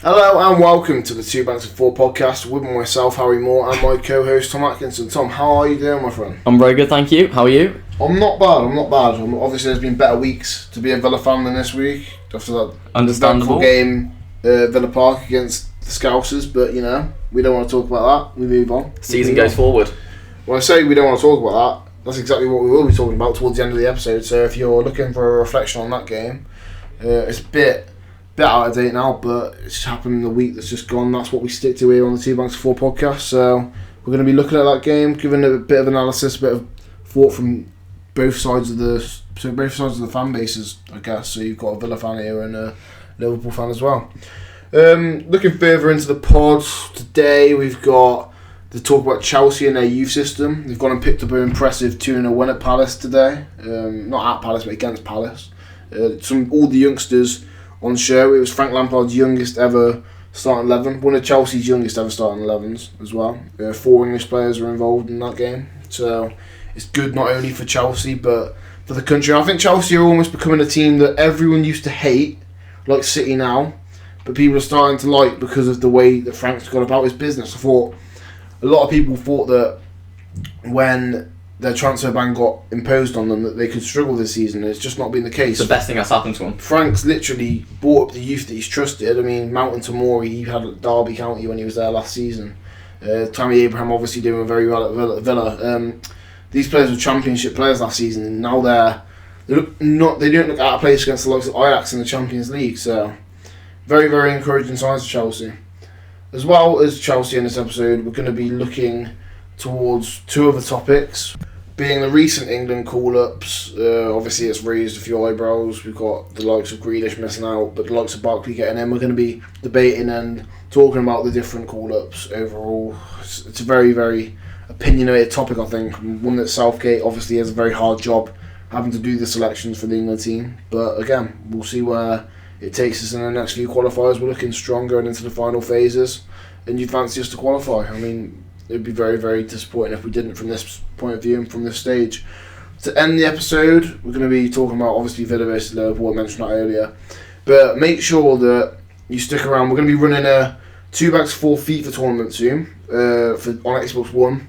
Hello and welcome to the Two Banks of Four podcast with myself, Harry Moore, and my co-host Tom Atkinson. Tom, how are you doing, my friend? I'm very good, thank you. How are you? I'm not bad. Obviously, there's been better weeks to be a Villa fan than this week after that Understandable game, Villa Park against the Scousers. But you know, we don't want to talk about that. We move on. Season goes forward. When I say we don't want to talk about that, that's exactly what we will be talking about towards the end of the episode. So if you're looking for a reflection on that game, it's a bit out of date now, but it's happened in the week that's just gone. That's what we stick to here on the Two Banks of Four podcast. So we're going to be looking at that game, giving it a bit of analysis, a bit of thought from both sides of the fan bases, I guess. So you've got a Villa fan here and a Liverpool fan as well. Looking further into the pod today, we've got to talk about Chelsea and their youth system. They've gone and picked up an impressive 2-0 win at Palace today. Not at Palace, but against Palace. All the youngsters on show. It was Frank Lampard's youngest ever starting 11, one of Chelsea's youngest ever starting 11s as well. 4 English players were involved in that game, so it's good not only for Chelsea but for the country. I think Chelsea are almost becoming a team that everyone used to hate, like City now, but people are starting to like because of the way that Frank's gone about his business. I thought a lot of people thought that when their transfer ban got imposed on them that they could struggle this season. It's just not been the case. It's the best thing that's happened to him. Frank's literally brought up the youth that he's trusted. I mean, Mountain Tomori, he had at Derby County when he was there last season. Tammy Abraham obviously doing very well at Villa. These players were championship players last season, and now they don't look out of place against the likes of Ajax in the Champions League. So, very, very encouraging signs for Chelsea. As well as Chelsea in this episode, we're going to be looking towards two other topics, being the recent England call-ups. Obviously it's raised a few eyebrows. We've got the likes of Grealish missing out, but the likes of Barkley getting in. We're going to be debating and talking about the different call-ups overall. It's a very, very opinionated topic, I think. One that Southgate obviously has a very hard job having to do the selections for the England team. But again, we'll see where it takes us in the next few qualifiers. We're looking stronger and into the final phases, and you fancy us to qualify. I mean, it'd be very, very disappointing if we didn't from this point of view and from this stage. To end the episode, we're going to be talking about obviously Villa versus Liverpool. I mentioned that earlier. But make sure that you stick around. We're going to be running a 2 Bags 4 FIFA tournament soon on Xbox One.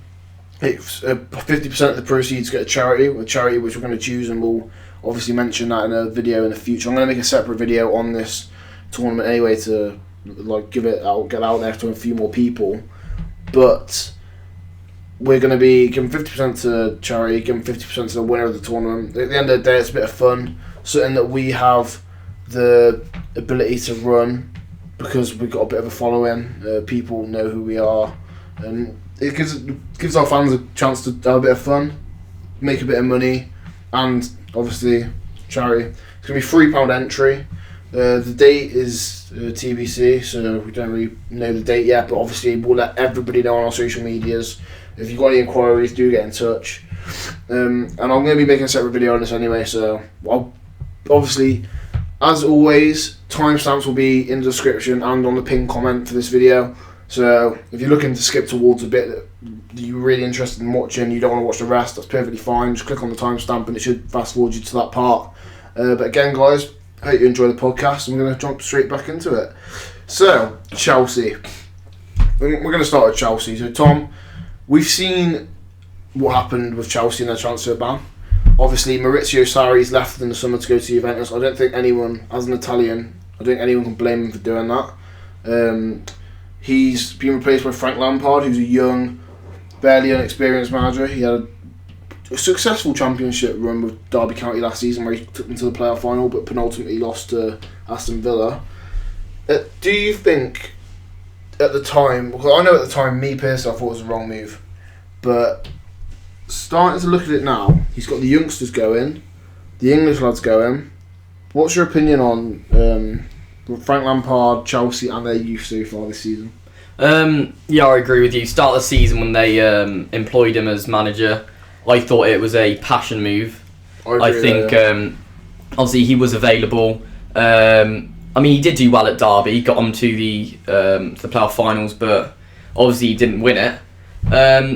It's 50% of the proceeds go to charity which we're going to choose, and we'll obviously mention that in a video in the future. I'm going to make a separate video on this tournament anyway to get out there to a few more people. But we're going to be giving 50% to charity, giving 50% to the winner of the tournament. At the end of the day, it's a bit of fun, something that we have the ability to run because we've got a bit of a following. People know who we are, and it gives our fans a chance to have a bit of fun, make a bit of money, and obviously charity. It's going to be £3 entry. The date is TBC, so we don't really know the date yet, but obviously we'll let everybody know on our social medias. If you've got any inquiries, do get in touch. And I'm going to be making a separate video on this anyway, so obviously, as always, timestamps will be in the description and on the pinned comment for this video. So if you're looking to skip towards a bit that you're really interested in watching, you don't want to watch the rest, that's perfectly fine. Just click on the timestamp and it should fast forward you to that part. But again, guys, I hope you enjoy the podcast, and we're going to jump straight back into it. So, Chelsea. We're going to start with Chelsea. So, Tom, we've seen what happened with Chelsea in their transfer ban. Obviously, Maurizio Sarri's left in the summer to go to Juventus. I don't think anyone, as an Italian, can blame him for doing that. He's been replaced by Frank Lampard, who's a young, barely inexperienced manager. He had a successful championship run with Derby County last season where he took them to the playoff final but penultimately lost to Aston Villa. Do you think at the time, because I know at the time, me personally, I thought it was a wrong move, but starting to look at it now, he's got the youngsters going, the English lads going. What's your opinion on Frank Lampard, Chelsea and their youth so far this season? Yeah, I agree with you. Start of the season when they employed him as manager, I thought it was a passion move. I think obviously he was available. I mean, he did do well at Derby. He got on to the playoff finals, but obviously he didn't win it.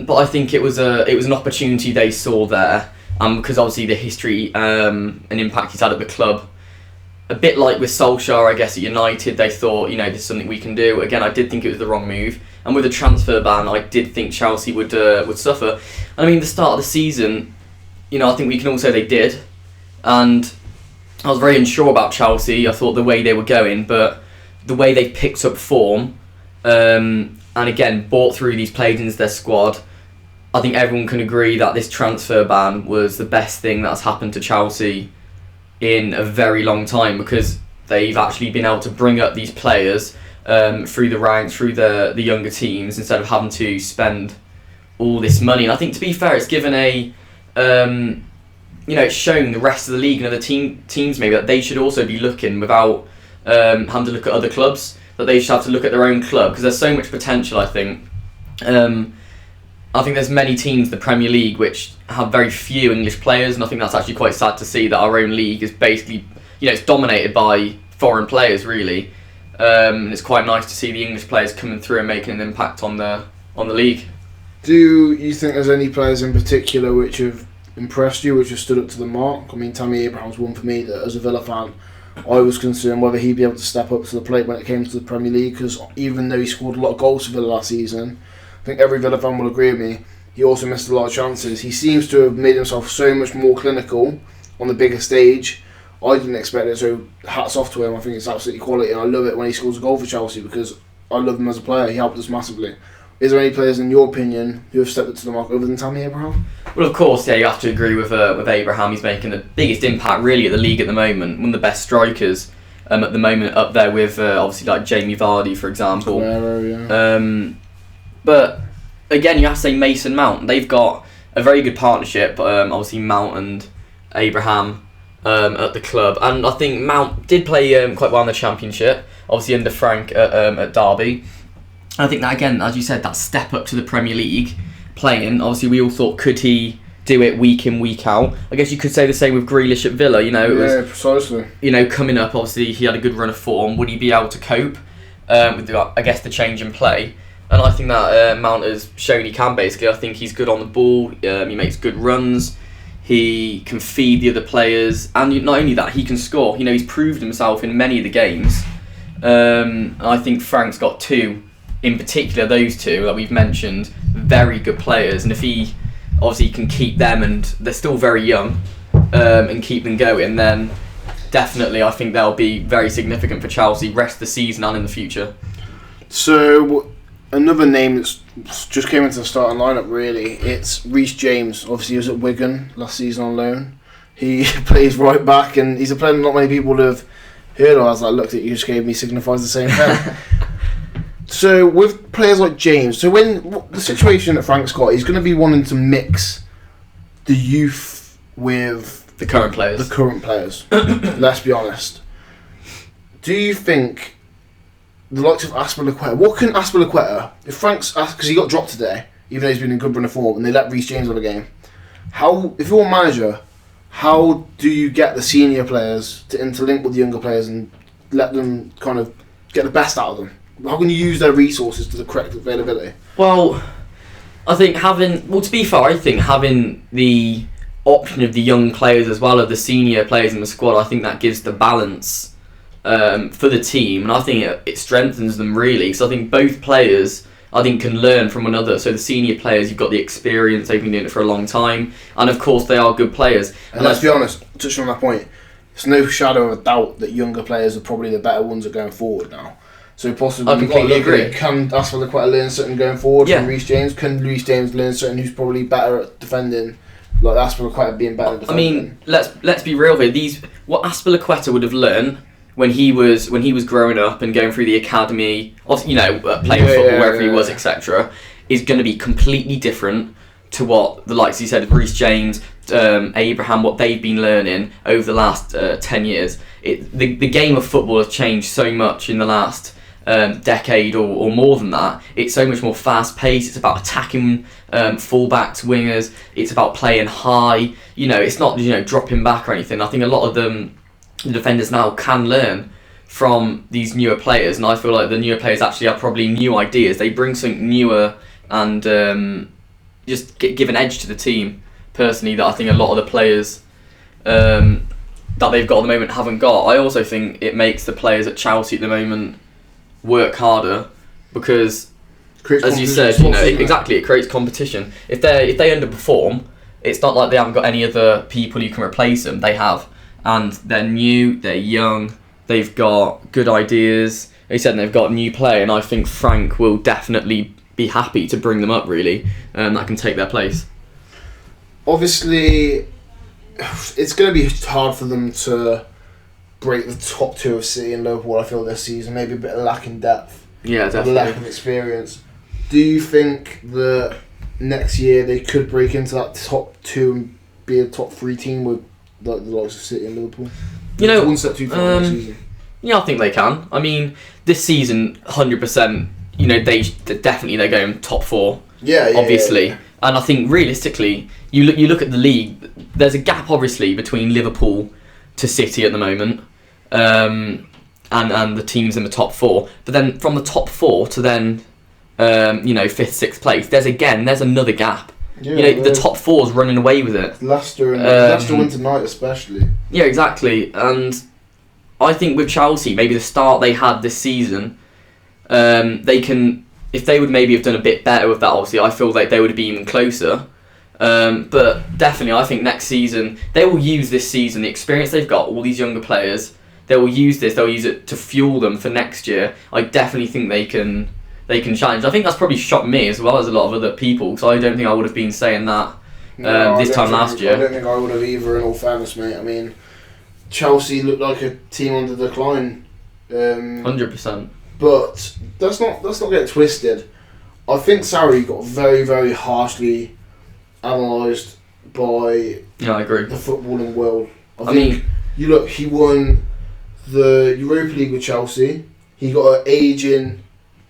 But I think it was an opportunity they saw there, because obviously the history and impact he's had at the club a bit like with Solskjaer, I guess, at United, they thought, this is something we can do. Again, I did think it was the wrong move. And with the transfer ban, I did think Chelsea would suffer. I mean, the start of the season, I think we can all say they did. And I was very unsure about Chelsea. I thought the way they were going, but the way they picked up form, and again, brought through these players into their squad, I think everyone can agree that this transfer ban was the best thing that's happened to Chelsea in a very long time, because they've actually been able to bring up these players through the ranks, through the younger teams, instead of having to spend all this money. And I think, to be fair, it's given it's shown the rest of the league and other teams maybe that they should also be looking, without having to look at other clubs, that they should have to look at their own club, because there's so much potential, I think. I think there's many teams in the Premier League which have very few English players, and I think that's actually quite sad to see that our own league is basically, it's dominated by foreign players, really. It's quite nice to see the English players coming through and making an impact on the league. Do you think there's any players in particular which have impressed you, which have stood up to the mark? I mean, Tammy Abraham's one for me that, as a Villa fan, I was concerned whether he'd be able to step up to the plate when it came to the Premier League, because even though he scored a lot of goals for Villa last season, I think every Villa fan will agree with me, he also missed a lot of chances. He seems to have made himself so much more clinical on the bigger stage. I didn't expect it, so hats off to him. I think it's absolutely quality, and I love it when he scores a goal for Chelsea, because I love him as a player. He helped us massively. Is there any players, in your opinion, who have stepped up to the mark other than Tammy Abraham? Well, of course, yeah, you have to agree with Abraham. He's making the biggest impact, really, at the league at the moment. One of the best strikers at the moment, up there with, obviously, like Jamie Vardy, for example. Guerrero, yeah. But, again, you have to say Mason Mount. They've got a very good partnership, obviously Mount and Abraham at the club. And I think Mount did play quite well in the Championship, obviously under Frank at Derby. I think that, again, as you said, that step up to the Premier League playing, obviously we all thought, could he do it week in, week out? I guess you could say the same with Grealish at Villa, precisely. Coming up, obviously he had a good run of form. Would he be able to cope with, the change in play? And I think that Mount has shown he can, basically. I think he's good on the ball, he makes good runs, he can feed the other players, and not only that, he can score. He's proved himself in many of the games. I think Frank's got two, in particular those two that we've mentioned, very good players, and if he obviously can keep them, and they're still very young, and keep them going, then definitely I think they'll be very significant for Chelsea rest of the season and in the future. So another name that's just came into the starting lineup, really, it's Reece James. Obviously he was at Wigan last season on loan. He plays right back, and he's a player not many people have heard of. As I looked at you, just gave me signifies the same thing. So with players like James, so when the situation that Frank's got, he's going to be wanting to mix the youth with the current players. Let's be honest. Do you think the likes of Azpilicueta, what can Azpilicueta, if Frank's, because he got dropped today, even though he's been in good run of form, and they let Reece James on the game, if you're a manager, how do you get the senior players to interlink with the younger players and let them kind of get the best out of them? How can you use their resources to the correct availability? Well, I think to be fair, I think having the option of the young players as well as the senior players in the squad, I think that gives the balance for the team, and I think it strengthens them, really, because I think both players can learn from one another. So the senior players, you've got the experience, they've been doing it for a long time, and of course they are good players. And let's be honest, touching on that point, there's no shadow of a doubt that younger players are probably the better ones going forward now. So possibly I completely agree. Can Azpilicueta learn something going forward from Reece James? Can Reece James learn something who's probably better at defending, like Azpilicueta being better at defending? I mean, let's be real here. What Azpilicueta would have learned when he was growing up and going through the academy, playing football wherever he was, etc., is going to be completely different to what the likes, you said, of Reece James, Abraham, what they've been learning over the last 10 years. The game of football has changed so much in the last decade or more than that. It's so much more fast paced. It's about attacking fullbacks, wingers. It's about playing high. It's not dropping back or anything. I think a lot of the defenders now can learn from these newer players, and I feel like the newer players actually have probably new ideas. They bring something newer and just give an edge to the team. Personally, that I think a lot of the players that they've got at the moment haven't got. I also think it makes the players at Chelsea at the moment work harder because, as you said, exactly, it creates competition. If they underperform, it's not like they haven't got any other people who can replace them. They have, and they're new, they're young, they've got good ideas. They said they've got a new player, and I think Frank will definitely be happy to bring them up. Really, that can take their place. Obviously, it's going to be hard for them to break the top two of City and Liverpool, I feel, this season. Maybe a bit of lack in depth. Yeah, definitely. A lack of experience. Do you think that next year they could break into that top two and be a top three team with the likes of City and Liverpool? One step too far next season. Yeah, I think they can. I mean, this season, 100%, they're going top four. Yeah, obviously. Yeah. And I think realistically, you look at the league. There's a gap obviously between Liverpool to City at the moment, and the teams in the top four. But then from the top four to then, fifth, sixth place, there's another gap. Yeah, the top four's running away with it. Leicester and Leicester win tonight especially. Yeah, exactly. And I think with Chelsea, maybe the start they had this season, they can. If they would maybe have done a bit better with that, obviously, I feel like they would have been even closer. But definitely, I think next season, they will use this season, the experience they've got, all these younger players, they'll use it to fuel them for next year. I definitely think they can challenge. I think that's probably shocked me as well as a lot of other people, because I don't think I would have been saying that this time last year. I don't think I would have either, in all fairness, mate. I mean, Chelsea looked like a team on the decline. 100%. But let's not get it twisted. I think Sarri got very, very harshly analysed by I agree. The footballing world. I think he won the Europa League with Chelsea. He got an ageing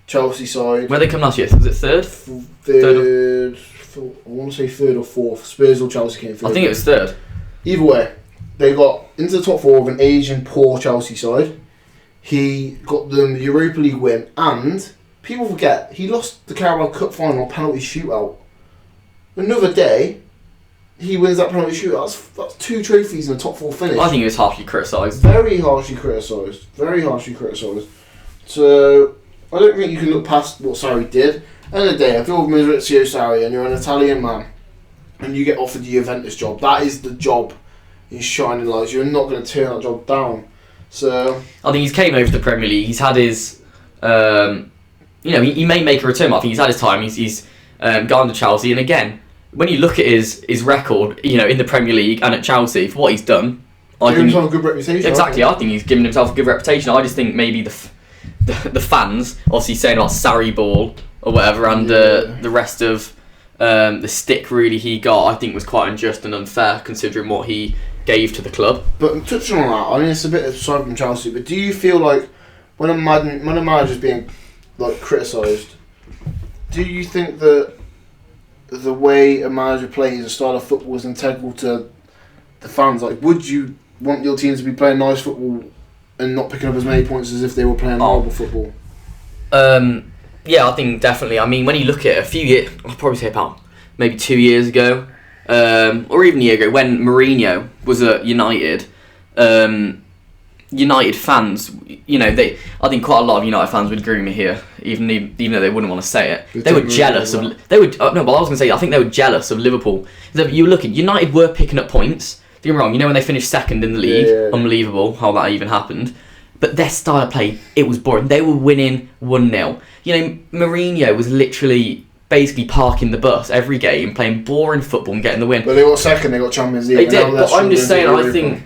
Chelsea side. Where they come last year? Was it third? Third. I want to say third or fourth. Spurs or Chelsea came third. I think it was third. Either way, they got into the top four of an ageing, poor Chelsea side. He got them the Europa League win, and people forget he lost the Carabao Cup final penalty shootout. Another day, he wins that penalty shootout. That's 2 trophies in the top 4 finish. I think he was harshly criticised. Very harshly criticised. So I don't think you can look past what Sarri did. End of the day, if you're Maurizio Sarri and you're an Italian man, and you get offered the Juventus job, that is the job in shining lights. You're not going to turn that job down. So I think he's came over to the Premier League. He's had his, he may make a return. I think he's had his time. He's gone to Chelsea, and again, when you look at his record, in the Premier League and at Chelsea for what he's done, I think himself a good reputation. Exactly, I think he's given himself a good reputation. I just think maybe the fans, obviously saying about Sarri ball or whatever, and the rest of the stick really he got, I think was quite unjust and unfair considering what he gave to the club. But touching on that, I mean, it's a bit aside from Chelsea, but do you feel like when a manager's being criticised, do you think that the way a manager plays a style of football is integral to the fans? Like, would you want your team to be playing nice football and not picking up as many points as if they were playing horrible football? Yeah, I think definitely. I mean, when you look at it, a few years, I'd probably say about maybe 2 years ago, or even a year ago, when Mourinho was at United, United fans, I think quite a lot of United fans would agree with me here, even though they wouldn't want to say it. They were jealous of. I was going to say, I think they were jealous of Liverpool. You look at United were picking up points. Don't get me wrong. When they finished second in the league, unbelievable how that even happened. But their style of play, it was boring. They were winning 1-0. Mourinho was literally basically parking the bus every game, playing boring football and getting the win. But they got second, they got Champions League. They did, but I'm just saying, I think,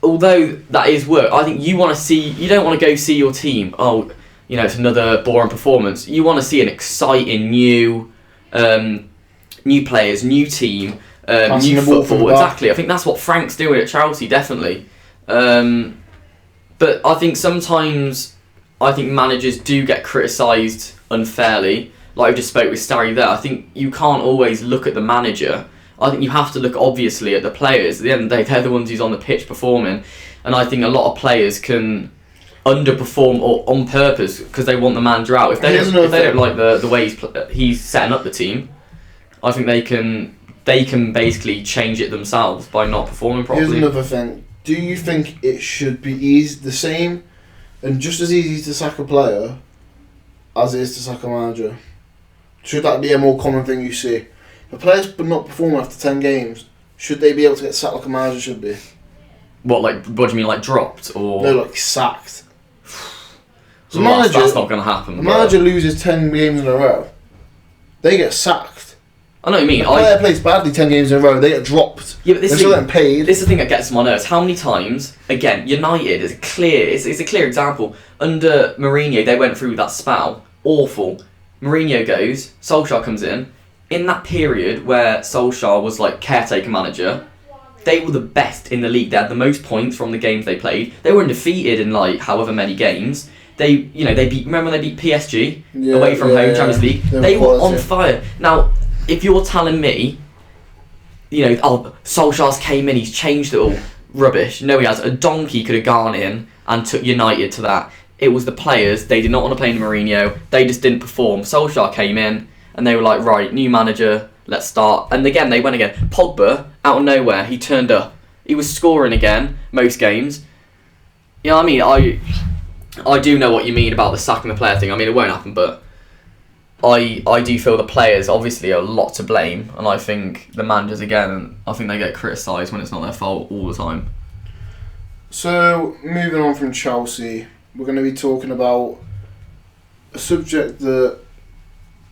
although that is work, I think you don't want to go see your team, it's another boring performance. You want to see an exciting new players, new team, new football. Exactly. I think that's what Frank's doing at Chelsea, definitely. But I think sometimes managers do get criticised unfairly. Like I just spoke with Starry there. I think you can't always look at the manager. I think you have to look obviously at the players. At the end of the day, they're the ones who's on the pitch performing. And I think a lot of players can underperform or on purpose because they want the manager out. If they don't like the way he's setting up the team, I think they can basically change it themselves by not performing properly. Here's another thing. do you think it should be the same and just as easy to sack a player as it is to sack a manager? Should that be a more common thing you see? If a player's not performing after 10 games, should they be able to get sacked like a manager should be? What do you mean, like dropped or? No, like sacked. So that's not going to happen. The manager loses 10 games in a row, they get sacked. I know what you mean. If a player plays badly 10 games in a row, they get dropped. Yeah, but they're still getting paid. This is the thing that gets on my nerves. How many times, again, United is clear. It's a clear example. Under Mourinho, they went through that spell. Awful. Mourinho goes, Solskjaer comes in. In that period where Solskjaer was like caretaker manager, they were the best in the league. They had the most points from the games they played. They were undefeated in like however many games. They beat. Remember when they beat PSG away from home, Champions League. They were on fire. Now, if you're telling me, Solskjaer's came in, he's changed it all. Rubbish. No, he has. A donkey could have gone in and took United to that. It was the players. They did not want to play in Mourinho. They just didn't perform. Solskjaer came in and they were like, right, new manager, let's start. And again, they went again. Pogba, out of nowhere, he turned up. He was scoring again, most games. You know what I mean? I do know what you mean about the sacking the player thing. I mean, it won't happen, but I do feel the players obviously are a lot to blame, and I think the managers again, I think they get criticised when it's not their fault all the time. So, moving on from Chelsea, we're going to be talking about a subject that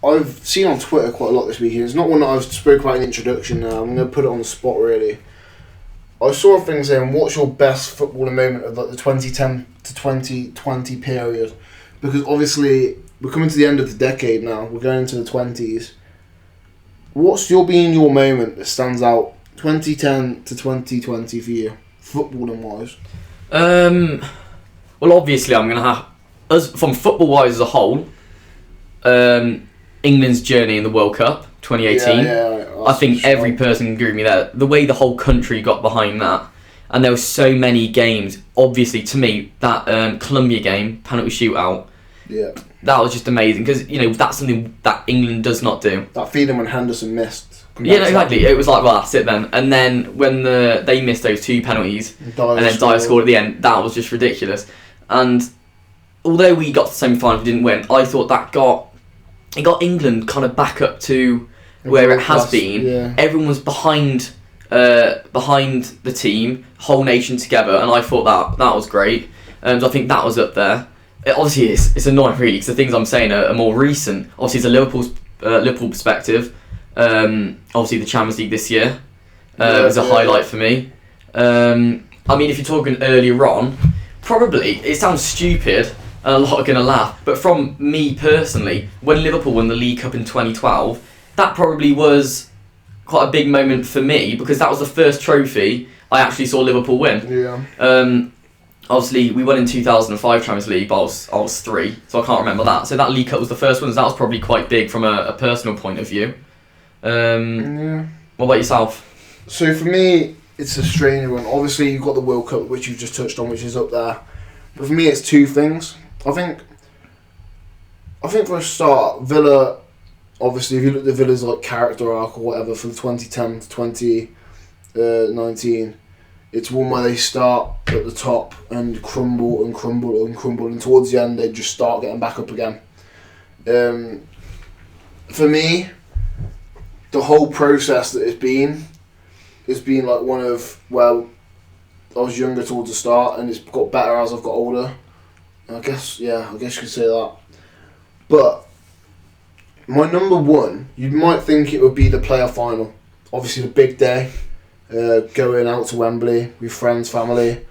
I've seen on Twitter quite a lot this week. It's not one that I've spoke about in the introduction now. I'm going to put it on the spot really. I saw a thing saying, what's your best footballing moment of like the 2010 to 2020 period? Because obviously we're coming to the end of the decade now. We're going into the 20s. What's your moment that stands out 2010 to 2020 for you, footballing wise? Well, obviously I'm going to have, from football wise as a whole, England's journey in the World Cup 2018. I think every person can agree with me there. The way the whole country got behind that, and there were so many games. Obviously, to me, that Colombia game, penalty shootout, that was just amazing because that's something that England does not do. That feeling when Henderson missed. Yeah, exactly. It was like, well, that's it then. And then when they missed those two penalties, and then Dyer scored at the end, that was just ridiculous. And although we got to the semi-final, we didn't win. I thought that got England kind of back up to where it has been. Yeah. Everyone was behind the team, whole nation together, and I thought that was great. So I think that was up there. Obviously, it's annoying really because the things I'm saying are more recent. Obviously, it's a Liverpool perspective. Obviously, the Champions League this year was a highlight for me. I mean, if you're talking earlier on, probably it sounds stupid. And a lot are going to laugh, but from me personally, when Liverpool won the League Cup in 2012, that probably was quite a big moment for me because that was the first trophy I actually saw Liverpool win. Yeah. Obviously, we won in 2005 Champions League, but I was 3, so I can't remember that. So that League Cup was the first one, so that was probably quite big from a personal point of view. What about yourself? So for me, it's a strange one. Obviously, you've got the World Cup, which you've just touched on, which is up there. But for me, it's two things. I think for a start, Villa, obviously, if you look at the Villa's like character arc or whatever from 2010 to 2019, it's one where they start at the top and crumble and crumble and crumble, and towards the end they just start getting back up again. For me, the whole process that it's been like one of, well, I was younger towards the start and it's got better as I've got older. I guess you could say that. But my number one, you might think it would be the playoff final. Obviously the big day, going out to Wembley with friends, family,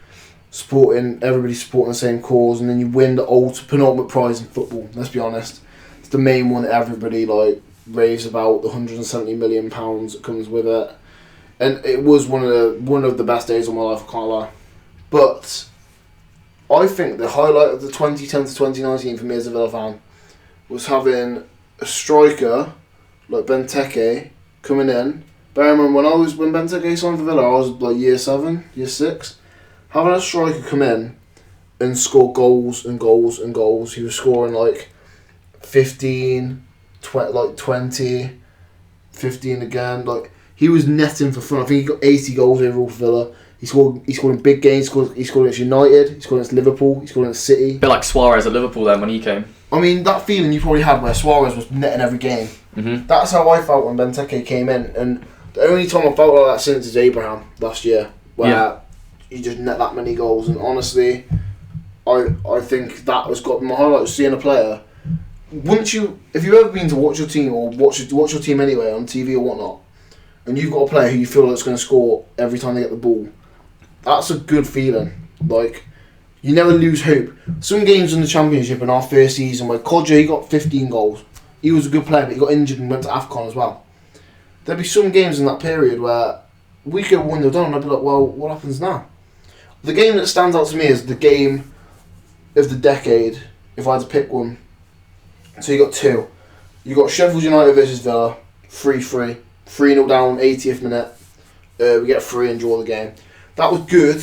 everybody supporting the same cause, and then you win the penultimate prize in football. Let's be honest, it's the main one that everybody like raves about, the £170 million that comes with it, and it was one of the best days of my life. I can't lie, but I think the highlight of the 2010 to 2019 for me as a Villa fan was having a striker like Benteke coming in. Bear in mind, when Benteke signed for Villa, I was like year 7, year 6. Having a striker come in and score goals and goals and goals. He was scoring like 15, 20, 15 again. Like, he was netting for fun. I think he got 80 goals overall for Villa. He scored in big games. He scored against United. He scored against Liverpool. He scored against City. A bit like Suarez at Liverpool then when he came. I mean, that feeling you probably had where Suarez was netting every game. Mm-hmm. That's how I felt when Benteke came in. And the only time I felt like that since is Abraham last year, where he just net that many goals. And honestly, I think that has got my highlight was seeing a player. If you've ever been to watch your team or watch your team anyway on TV or whatnot, and you've got a player who you feel that's going to score every time they get the ball, that's a good feeling. Like, you never lose hope. Some games in the Championship in our first season where Kodjo, he got 15 goals. He was a good player, but he got injured and went to AFCON as well. There'd be some games in that period where we could have 1-0 down and I'd be like, well, what happens now? The game that stands out to me is the game of the decade, if I had to pick one. So you got two. You got Sheffield United versus Villa, 3-3. 3-0 down, 80th minute. We get 3 and draw the game. That was good,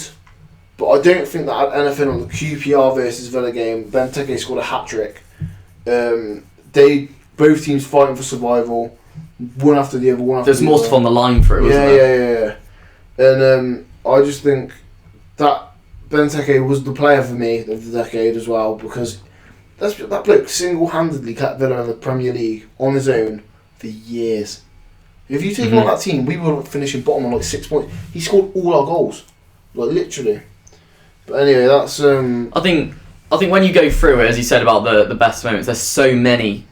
but I don't think that had anything on the QPR versus Villa game. Benteke scored a hat-trick. Both teams fighting for survival, one after the other. There's more stuff on the line for it, wasn't there? Yeah. And I just think that Benteke was the player for me of the decade as well, because that bloke single-handedly kept Villa in the Premier League on his own for years. If you take him on that team, we were finishing bottom on like 6 points. He scored all our goals, like literally. But anyway, that's. I think when you go through it, as you said about the best moments, there's so many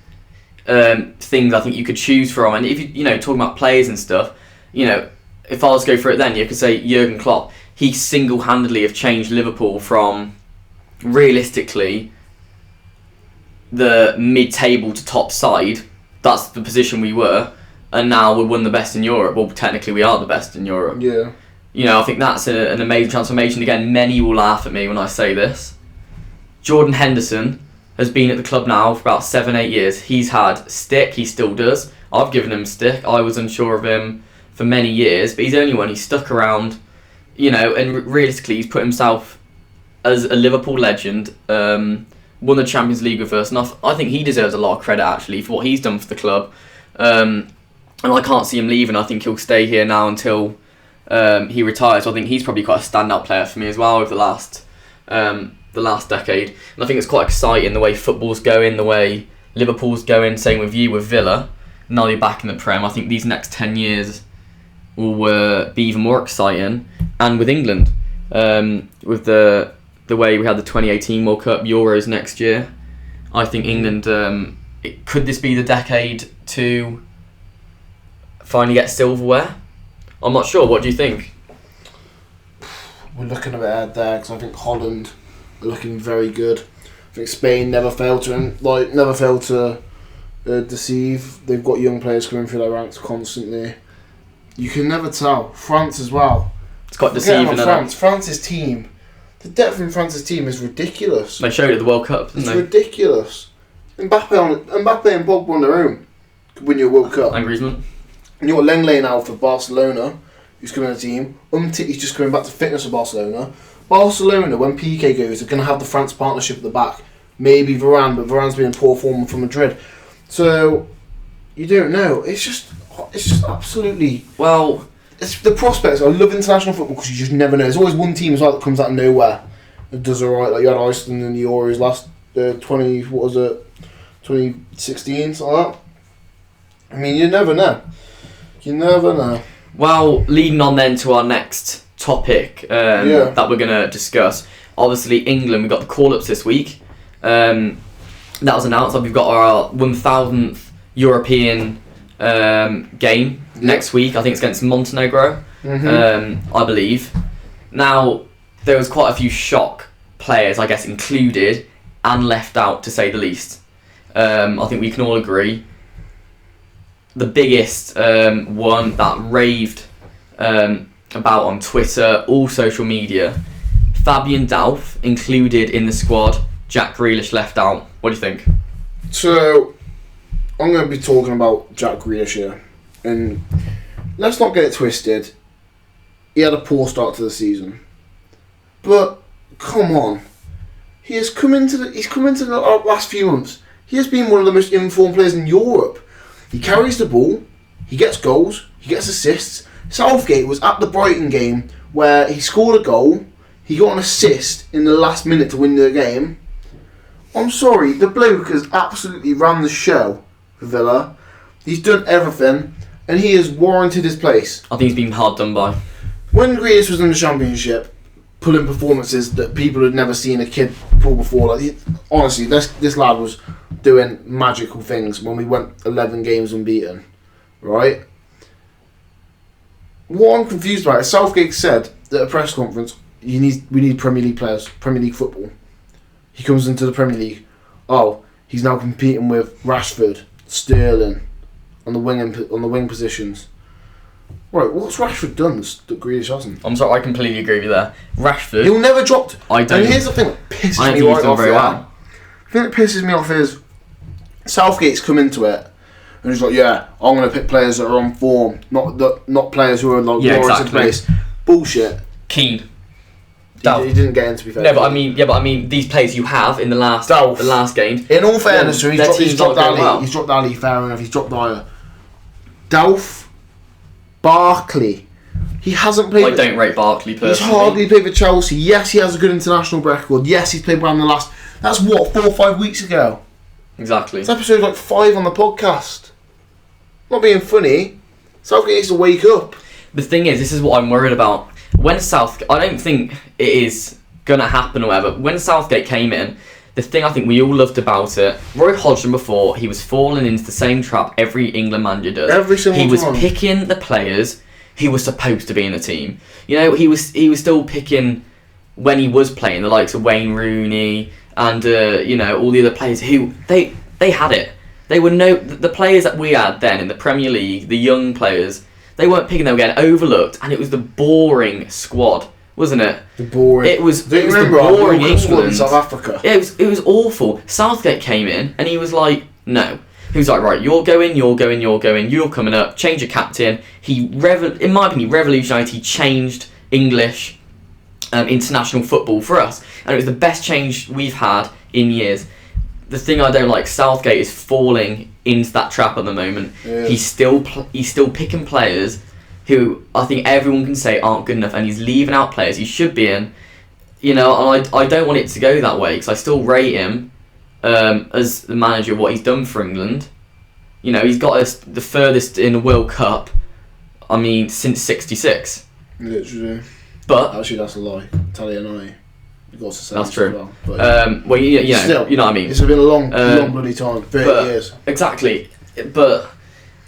things I think you could choose from, and if you talking about players and stuff, if I was to go through it, then you could say Jurgen Klopp. He single-handedly have changed Liverpool from realistically the mid-table to top side. That's the position we were. And now we're one of the best in Europe. Well, technically we are the best in Europe. Yeah. I think that's an amazing transformation. Again, many will laugh at me when I say this. Jordan Henderson has been at the club now for about 7-8 years. He's had stick, he still does. I've given him stick. I was unsure of him for many years, but he's the only one. He's stuck around, and realistically he's put himself as a Liverpool legend, won the Champions League with us, and I think he deserves a lot of credit actually for what he's done for the club. And I can't see him leaving. I think he'll stay here now until he retires. So I think he's probably quite a standout player for me as well over the last decade. And I think it's quite exciting the way football's going, the way Liverpool's going. Same with you with Villa. Now you're back in the Prem. I think these next 10 years will be even more exciting. And with England, with the way we had the 2018 World Cup, Euros next year, I think England. Could this be the decade to finally get silverware? I'm not sure. What do you think? We're looking a bit ahead there because I think Holland are looking very good. I think Spain never failed to deceive. They've got young players coming through their ranks constantly. You can never tell. France as well. It's quite deceiving. France's team, the depth in France's team is ridiculous. They showed it at the World Cup, didn't they? It's ridiculous. Mbappe and Pogba on their own could win you a World Cup. And Griezmann. And you've got Lenglet now for Barcelona, who's coming to the team. Umtiti's just coming back to fitness for Barcelona. Barcelona, when Piqué goes, are going to have the France partnership at the back. Maybe Varane, but Varane's been in poor form from Madrid. So, you don't know. It's just absolutely... Well... It's the prospects. I love international football because you just never know. There's always one team as well that comes out of nowhere that does alright. Like you had Iceland in the Euros last 2016, something like that. I mean, you never know. You never know. Well, leading on then to our next topic that we're going to discuss. Obviously, England, we got the call-ups this week. That was announced. We've got our 1,000th European game next week. I think it's against Montenegro, I believe. Now, there was quite a few shock players, I guess, included and left out, to say the least. I think we can all agree. The biggest one that raved about on Twitter, all social media, Fabian Delph included in the squad, Jack Grealish left out. What do you think? So, I'm going to be talking about Jack Grealish here. And let's not get it twisted. He had a poor start to the season. But, come on. He's come into the last few months. He has been one of the most informed players in Europe. He carries the ball, he gets goals, he gets assists. Southgate was at the Brighton game where he scored a goal, he got an assist in the last minute to win the game. I'm sorry, the bloke has absolutely ran the show for Villa. He's done everything, and he has warranted his place. I think he's been hard done by. When Grealish was in the Championship, pulling performances that people had never seen a kid pull before, honestly, this lad was doing magical things when we went 11 games unbeaten, right? What I'm confused about is Southgate said at a press conference, we need Premier League players, Premier League football. He comes into the Premier League. Oh, he's now competing with Rashford, Sterling, on the wing positions. Right, what's Rashford done that Grealish hasn't? I'm sorry, I completely agree with you there. Rashford, he'll never drop. I don't. And here's the thing that pisses I me think right he's done off. very well. The thing that pisses me off is Southgate's come into it and he's like, "Yeah, I'm going to pick players that are on form, not players who are like warranted place." Bullshit. Keane. He didn't get in, to be fair. No, but I mean, these players you have in the last game. In all fairness, he's dropped Ali. He's dropped Ali. Fair enough. He's dropped Dyer. Delph, Barkley. He hasn't played. I don't rate Barkley personally. He's hardly played for Chelsea. Yes, he has a good international record. Yes, he's played around the last. That's what 4 or 5 weeks ago. Exactly. It's episode like 5 on the podcast. Not being funny. Southgate needs to wake up. The thing is, this is what I'm worried about. When Southgate, I don't think it is gonna happen or whatever. When Southgate came in, the thing I think we all loved about it, Roy Hodgson before, he was falling into the same trap every England manager does. Every single time. He time. was picking the players who were supposed to be in the team. You know, he was still picking when he was playing the likes of Wayne Rooney and all the other players who they had it. They were the players that we had then in the Premier League, the young players. They weren't picking, they were getting overlooked, and it was the boring squad, wasn't it? The boring. It was the boring England in South Africa. Yeah, it was awful. Southgate came in and he was like, no. He was like, right, you're going, you're coming up. Change your captain. In my opinion, revolutionised. He changed English international football for us, and it was the best change we've had in years. The thing I don't like, Southgate is falling into that trap at the moment. Yeah. He's still picking players who I think everyone can say aren't good enough, and he's leaving out players he should be in. And I don't want it to go that way, because I still rate him as the manager, what he's done for England. He's got us the furthest in a World Cup, since '66. Literally. But actually, that's a lie. Italian. That's true. Well, but, still, you know what I mean. It's been a long bloody time, 30 years. Exactly, but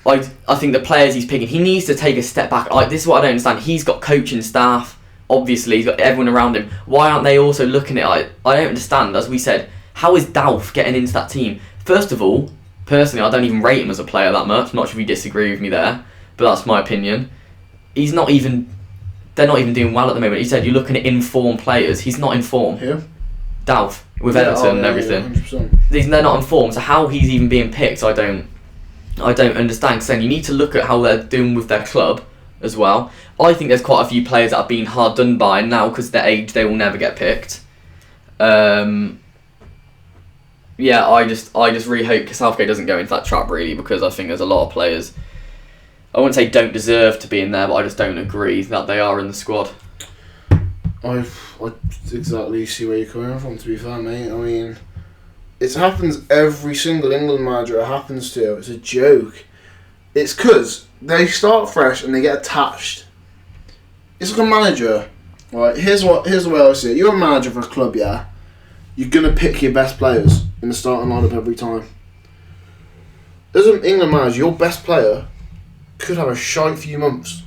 I think the players he's picking, he needs to take a step back. This is what I don't understand. He's got coaching staff. Obviously, he's got everyone around him. Why aren't they also looking at it? I don't understand. As we said, how is Delph getting into that team? First of all, personally, I don't even rate him as a player that much. I'm not sure if you disagree with me there, but that's my opinion. They're not even doing well at the moment. He said you're looking at informed players. He's not in form. Yeah. Delph with Everton and everything. Yeah, they're not in form. So how he's even being picked, I don't understand. Because then you need to look at how they're doing with their club as well. I think there's quite a few players that have been hard done by now because of their age. They will never get picked. I just really hope Southgate doesn't go into that trap really, because I think there's a lot of players. I wouldn't say don't deserve to be in there, but I just don't agree that they are in the squad. I exactly see where you're coming from, to be fair, mate. It happens every single England manager it happens to. It's a joke. It's because they start fresh and they get attached. It's like a manager. Right, here's the way I see it. You're a manager for a club, yeah? You're going to pick your best players in the starting lineup every time. As an England manager, your best player could have a shite few months,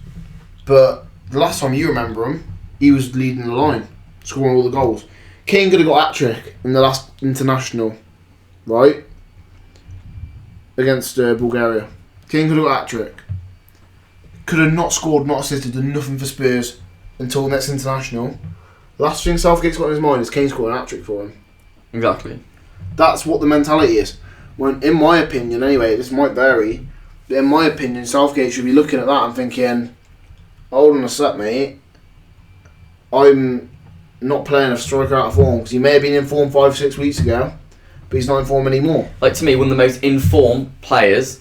but the last time you remember him, he was leading the line, scoring all the goals. Kane could have got hat-trick in the last international, right? Against Bulgaria. Kane could have got hat-trick. Could have not scored, not assisted, done nothing for Spurs until the next international. Last thing Southgate's got in his mind is Kane scoring a hat-trick for him. Exactly. That's what the mentality is. When, in my opinion, anyway, this might vary, but in my opinion, Southgate should be looking at that and thinking, hold on a sec, mate. I'm not playing a striker out of form, because he may have been in form 5-6 weeks ago, but he's not in form anymore. To me, one of the most informed players,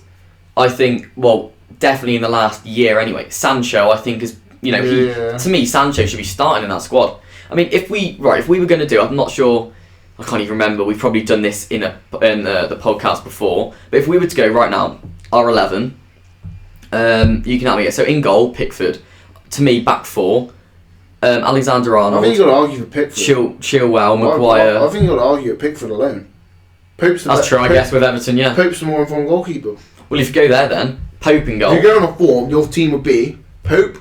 I think, well, definitely in the last year anyway, Sancho, I think, has To me, Sancho should be starting in that squad. I mean, if we were going to do, I'm not sure, I can't even remember. We've probably done this in the podcast before. But if we were to go right now, our 11, you can help me. So in goal, Pickford. To me, back four. Alexander Arnold. I think you've got to argue for Pickford. Chilwell, Maguire. I think you've got to argue at Pickford alone. That's true, I guess, with Everton, yeah. Pope's the more informed goalkeeper. Well, if you go there then, Pope in goal. If you go on a form, your team would be Pope,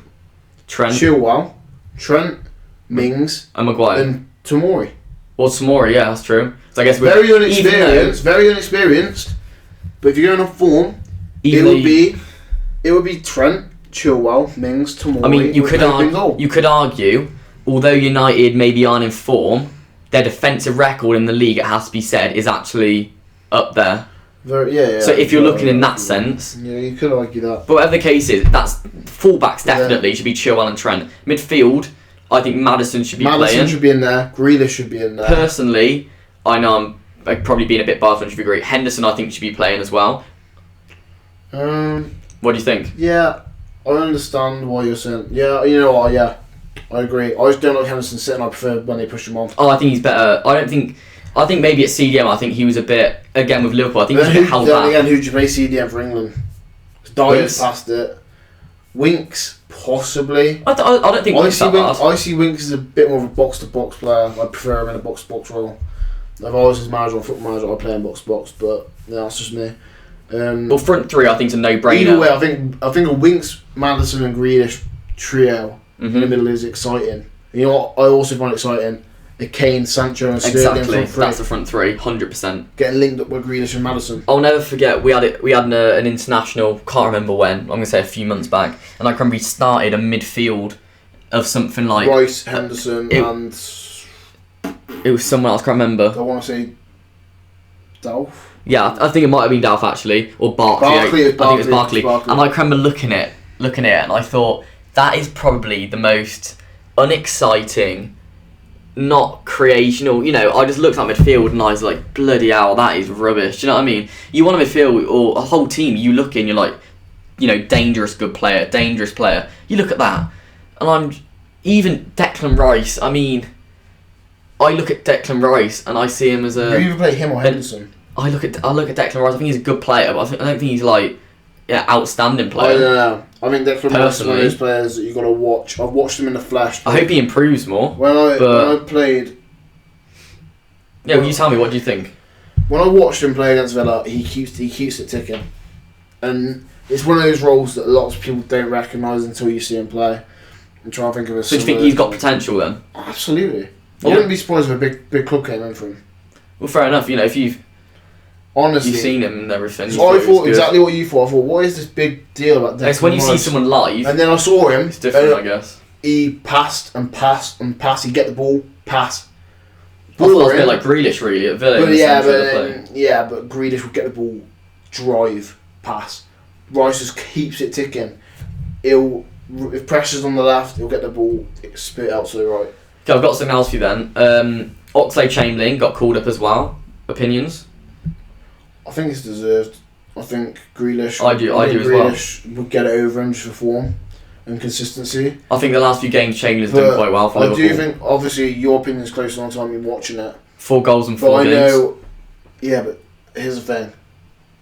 Trent, Chilwell, Trent, Mings, and Maguire. And Tomori. Or Tomori, yeah, that's true. So I guess very inexperienced. But if you go on a form, it would be Trent, Chilwell, Mings, Tomori. I mean, you could argue, although United maybe aren't in form, their defensive record in the league, it has to be said, is actually up there. So if you're looking in that sense, yeah, you could argue that. But whatever the case is, that's fullbacks definitely should be Chilwell and Trent. Midfield, I think Maddison should be playing. Maddison should be in there. Grealish should be in there. Personally, I know I'm probably being a bit biased, should be great. Henderson, I think, should be playing as well. What do you think? Yeah, I understand why you're saying. Yeah, you know what? Yeah, I agree. I just don't like Henderson sitting. I prefer when they push him on. Oh, I think he's better. I think maybe at CDM, I think he was a bit, again with Liverpool, I think he was a bit held back. Again, who'd you play CDM for England? Dyer's past it. Winks, possibly. I don't think Winks that bad. I see Winks as a bit more of a box-to-box player. I prefer him in a box-to-box role. If I was his manager or football manager, I'd play him box-to-box, but yeah, that's just me. Well, front three, I think, is a no-brainer. Either way, I think a Winks, Maddison and Grealish trio in the middle is exciting. You know what I also find exciting? The Kane, Sancho and Sterling front three. That's the front three, 100%. Getting linked up with Grealish and Maddison. I'll never forget, we had an international, can't remember when, I'm going to say a few months back, and I can remember we started a midfield of something like... Rice, Henderson and... It was someone else, I can't remember. I want to say... Dolph? Yeah, I think it might have been Dolph actually, or Barkley. I think it was Barkley. And I can remember looking at it, and I thought, that is probably the most unexciting... not creational, I just looked at midfield and I was like, bloody hell, that is rubbish. Do you know what I mean? You want a midfield or a whole team, you look in, you're like, dangerous player. You look at that, and even Declan Rice, I mean, I look at Declan Rice and I see him as a... You either play him or Henderson? I look at Declan Rice, I think he's a good player, but I don't think he's like, outstanding player. I don't know. I think Declan Rice is one of those players that you've got to watch. I've watched him in the flesh. I hope he improves more. When I played... Yeah, well, you tell me, what do you think? When I watched him play against Villa, he keeps it ticking. And it's one of those roles that a lot of people don't recognise until you see him play. I'm trying to think of a... So do you think he's got potential then? Absolutely. I wouldn't be surprised if a big club came in for him. Well, fair enough. If you've seen him and everything. So I thought exactly what you thought. I thought, what is this big deal about Declan Rice? It's when you see someone live. And then I saw him. It's different, I guess. He passed and passed and passed. He'd get the ball, pass. I thought it was a bit like Grealish, really, at Villa. But Grealish would get the ball, drive, pass. Rice just keeps it ticking. If pressure's on the left, he'll get the ball, spit out to the right. Okay, I've got something else for you then. Oxlade-Chamberlain got called up as well. Opinions? I think it's deserved. I think Grealish... I do as well. Grealish would get it over him just for form and consistency. I think the last few games Chamberlain's done quite well for Liverpool. I do think, obviously, your opinion's close on time you're watching it. 4 goals in 4 games. Yeah, but here's the thing.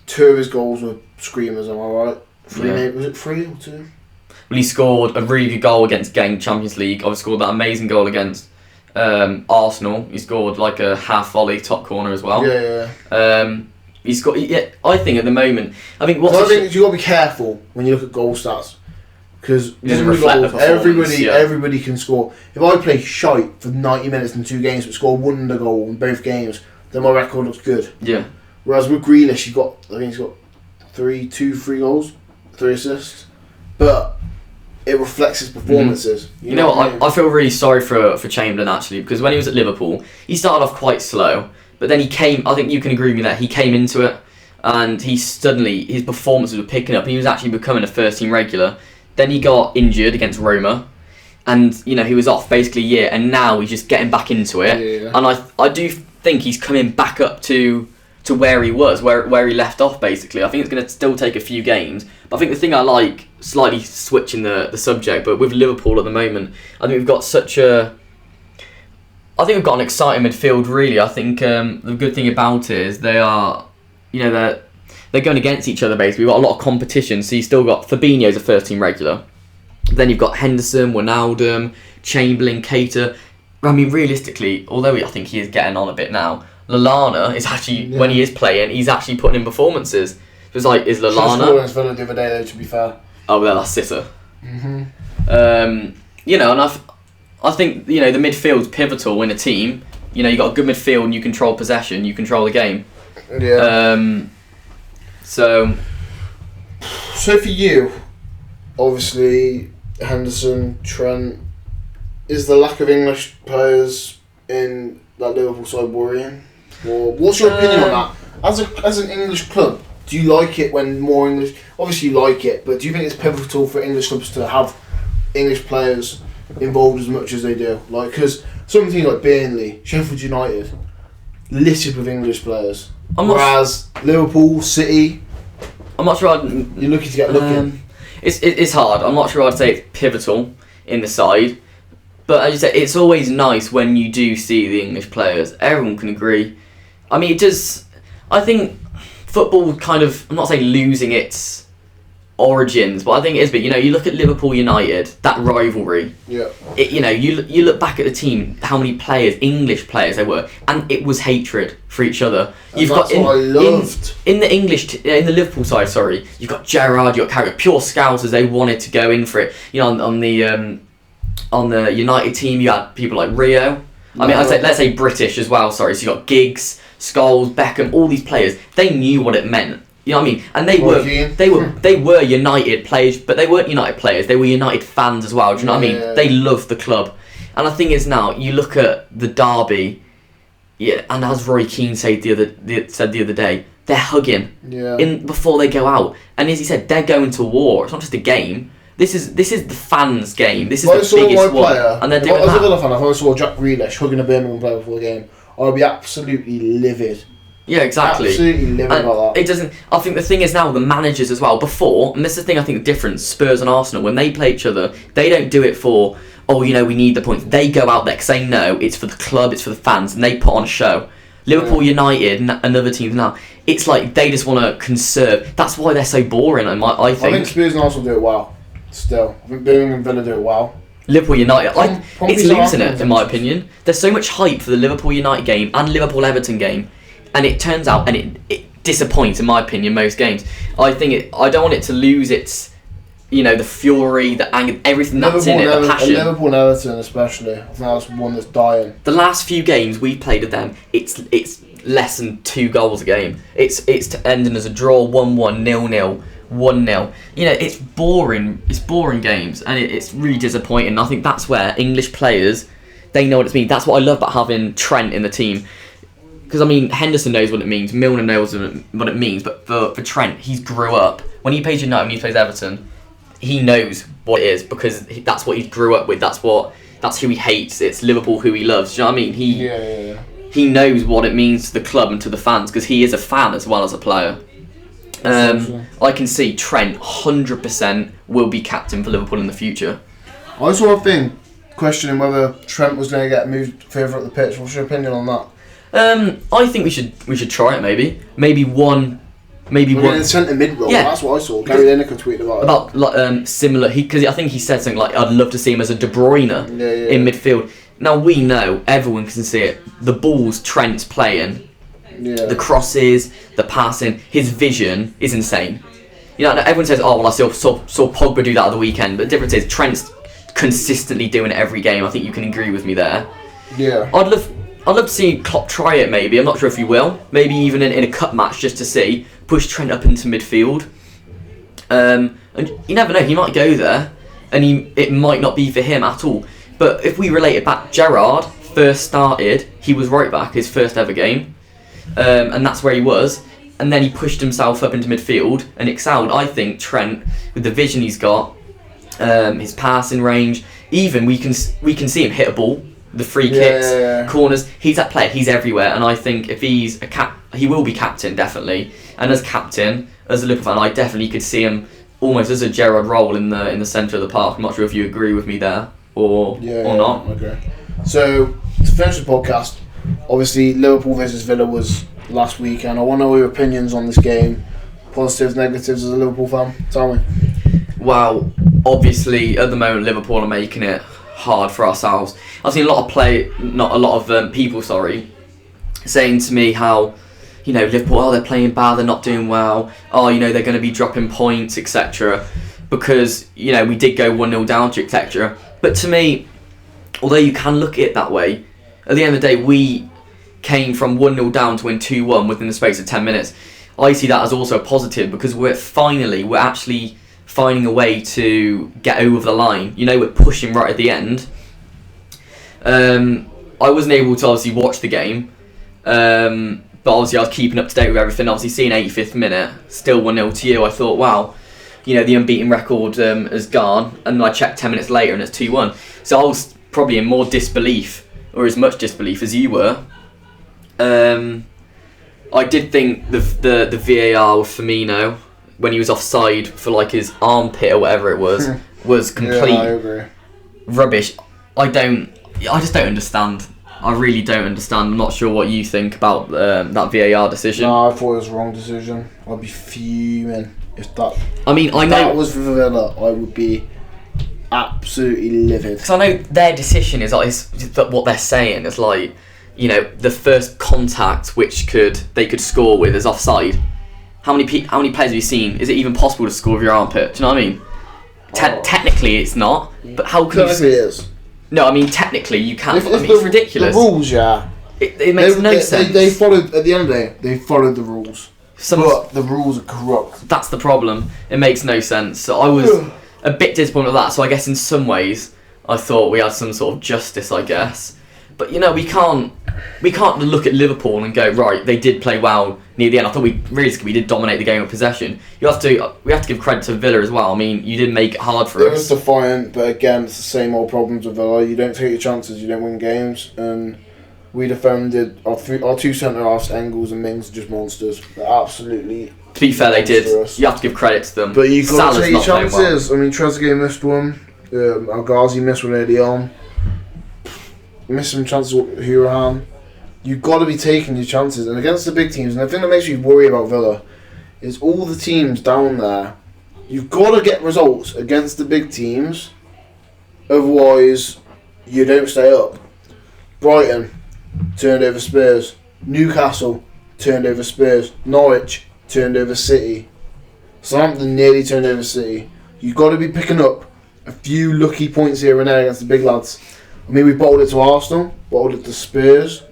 2 of his goals were screamers, am I right? 3 maybe, was it 3 or 2? Well, he scored a really good goal against Champions League. Obviously scored that amazing goal against Arsenal. He scored like a half volley top corner as well. Yeah. He's got. Yeah, I think at the moment. I think you got to be careful when you look at goal stats because everybody can score. If I play shite for 90 minutes in 2 games but score 1 goal in both games, then my record looks good. Yeah. Whereas with Grealish, he's got 3 goals, 3 assists, but it reflects his performances. You know what? I feel really sorry for Chamberlain actually because when he was at Liverpool, he started off quite slow. But then he came, I think you can agree with me that he came into it and his performances were picking up and he was actually becoming a first team regular. Then he got injured against Roma and he was off basically a year and now he's just getting back into it. Yeah. And I do think he's coming back up to where he was, where he left off basically. I think it's going to still take a few games. But I think the thing I like slightly switching the subject, but with Liverpool at the moment, I think we've got we've got an exciting midfield. Really, I think the good thing about it is they are, they're going against each other basically. We've got a lot of competition. So you still got Fabinho's a first team regular. Then you've got Henderson, Wijnaldum, Chamberlain, Keita. I mean, realistically, although I think he is getting on a bit now, Lallana is actually, when he is playing, he's actually putting in performances. It's like, is Lallana... Should have scored the other day, though, to be fair. Oh, well, that's Sitter. Mm-hmm. And I think, the midfield's pivotal in a team. You got a good midfield and you control possession, you control the game. Yeah. So for you, obviously, Henderson, Trent, is the lack of English players in that Liverpool side worrying? Or what's your opinion on that? As an English club, do you like it when more English... Obviously you like it, but do you think it's pivotal for English clubs to have English players involved as much as they do? Like, because some teams like Burnley, Sheffield United, littered with English players. Whereas Liverpool, City... I'm not sure you're lucky to get lucky. It's hard. I'm not sure I'd say it's pivotal in the side. But as you say, it's always nice when you do see the English players. Everyone can agree. I mean, it does... I think football kind of... I'm not saying losing its origins, but I think it is. But, you look at Liverpool United, that rivalry. Yeah. You look back at the team, how many players, English players there were, and it was hatred for each other. What I loved. In the Liverpool side, sorry, you've got Gerrard, you've got Carragher, pure scousers. They wanted to go in for it. On the United team, you had people like Rio. I mean, let's say British as well. Sorry, so you got Giggs, Scholes, Beckham, all these players. They knew what it meant. You know what I mean? And they were United players, but they weren't United players. They were United fans as well. Do you know what I mean? They loved the club. And the thing is now, you look at the derby, and as Roy Keane said the other day, they're hugging before they go out. And as he said, they're going to war. It's not just a game. This is the fans' game. This is the biggest one. And they're doing that. As a Villa fan, if I saw Jack Grealish hugging a Birmingham player before the game, I would be absolutely livid. Yeah, exactly. Absolutely livid about that. It doesn't. I think the thing is now the managers as well. Before, and this is the thing I think the difference. Spurs and Arsenal, when they play each other, they don't do it for we need the points. They go out there because they know it's for the club, it's for the fans, and they put on a show. Liverpool United and other teams now, it's like they just want to conserve. That's why they're so boring. I think Spurs and Arsenal do it well. Still, I think Birmingham and Villa do it well. Liverpool United, it's losing it in my opinion. There's so much hype for the Liverpool United game and Liverpool Everton game, and it turns out it disappoints in my opinion most games. I don't want it to lose its, the fury, the anger, everything that's in it, the passion. Liverpool and Everton especially, I think that's one that's dying. The last few games we've played with them, it's less than 2 goals a game. It's ending as a draw, 1-1, 0-0. 1-0. It's boring. It's boring games, and it's really disappointing. I think that's where English players, they know what it means. That's what I love about having Trent in the team. Because, Henderson knows what it means. Milner knows what it means. But for Trent, he's grew up. When he plays United, when he plays Everton, he knows what it is because that's what he grew up with. That's who he hates. It's Liverpool who he loves. Do you know what I mean? He knows what it means to the club and to the fans because he is a fan as well as a player. I can see Trent 100% will be captain for Liverpool in the future. I saw a thing questioning whether Trent was going to get moved further up the pitch. What's your opinion on that? I think we should try it. Maybe one. In centre mid role. Yeah, that's what I saw. Gary Lineker tweeted about similar. Because I think he said something like, "I'd love to see him as a De Bruyne in midfield." Now we know everyone can see it. The balls Trent's playing. Yeah. The crosses, the passing, his vision is insane. Everyone says, "Oh, well, I saw Pogba do that at the weekend," but the difference is Trent's consistently doing it every game. I think you can agree with me there. Yeah. I'd love to see Klopp try it. Maybe I'm not sure if he will. Maybe even in a cup match just to see push Trent up into midfield. And you never know. He might go there, and it might not be for him at all. But if we relate it back, Gerrard first started. He was right back his first ever game. And that's where he was, and then he pushed himself up into midfield and excelled. I think Trent, with the vision he's got, his passing range, even we can see him hit a ball, the free kicks, corners. He's that player. He's everywhere, and I think if he's he will be captain definitely. And as captain, as a Liverpool fan, I definitely could see him almost as a Gerrard role in the centre of the park. I'm not sure if you agree with me there or not. Okay. So to finish the podcast, obviously Liverpool versus Villa was last weekend. I want to know your opinions on this game, positives, negatives as a Liverpool fan. Tell me. Well, obviously at the moment Liverpool are making it hard for ourselves. I've seen a lot of people saying to me how, Liverpool, they're playing bad, they're not doing well, they're going to be dropping points, etc. Because, we did go 1-0 down to, etc. But to me, although you can look at it that way, at the end of the day, we came from 1-0 down to win 2-1 within the space of 10 minutes. I see that as also a positive because we're actually finding a way to get over the line. We're pushing right at the end. I wasn't able to obviously watch the game, but obviously I was keeping up to date with everything. Obviously seeing 85th minute, still 1-0 to you, I thought, wow, the unbeaten record has gone. And then I checked 10 minutes later and it's 2-1. So I was probably in more disbelief, or as much disbelief as you were. I did think the VAR with Firmino, when he was offside for his armpit or whatever it was complete rubbish. I just don't understand. I really don't understand. I'm not sure what you think about that VAR decision. No, I thought it was the wrong decision. I'd be fuming if that. I know that was for Villa. I would be absolutely livid. Because I know their decision is what they're saying is the first contact which they could score with is offside. How many players have you seen? Is it even possible to score with your armpit? Do you know what I mean? Technically, it's not. But how can technically it is. No, technically you can't. It's ridiculous. The rules, yeah. It makes no sense. They followed, at the end of the day, they followed the rules. But the rules are corrupt. That's the problem. It makes no sense. So I was a bit disappointed with that. So I guess in some ways, I thought we had some sort of justice, I guess. But we can't look at Liverpool and go, right, they did play well near the end. I thought we did dominate the game of possession. We have to give credit to Villa as well. You did make it hard for us. It was defiant, but again, it's the same old problems with Villa. You don't take your chances, you don't win games, and we defended our two centre halves, Engels and Mings, are just monsters. They're absolutely. To be fair, they did. You have to give credit to them. But you've got to take your chances. Well. Trezeguet missed one. El Ghazi missed one early on. Missed some chances with Hurahan. You've got to be taking your chances. And against the big teams, and the thing that makes me worry about Villa is all the teams down there. You've got to get results against the big teams. Otherwise, you don't stay up. Brighton turned over Spurs. Newcastle turned over Spurs. Norwich turned over City. Southampton nearly turned over City. You've got to be picking up a few lucky points here and there against the big lads. We bottled it to Arsenal, bottled it to Spurs,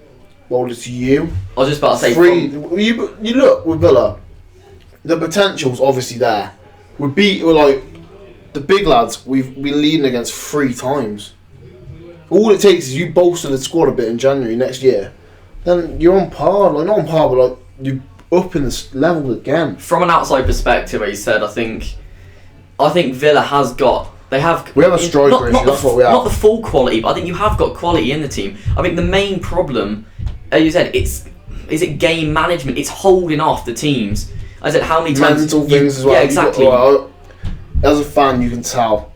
bottled it to you. I was just about to say... You look, with Villa, the potential's obviously there. We're the big lads, we've been leading against 3 times. All it takes is you bolster the squad a bit in January next year, then you're on par. Not on par, but you're up in this level again. From an outside perspective, as you said, I think Villa has got... We have a striker issue, that's what we have. Not the full quality, but I think you have got quality in the team. I think the main problem, as you said, is it game management. It's holding off the teams. I said how many times... Mental things as well. Yeah, exactly. As a fan, you can tell.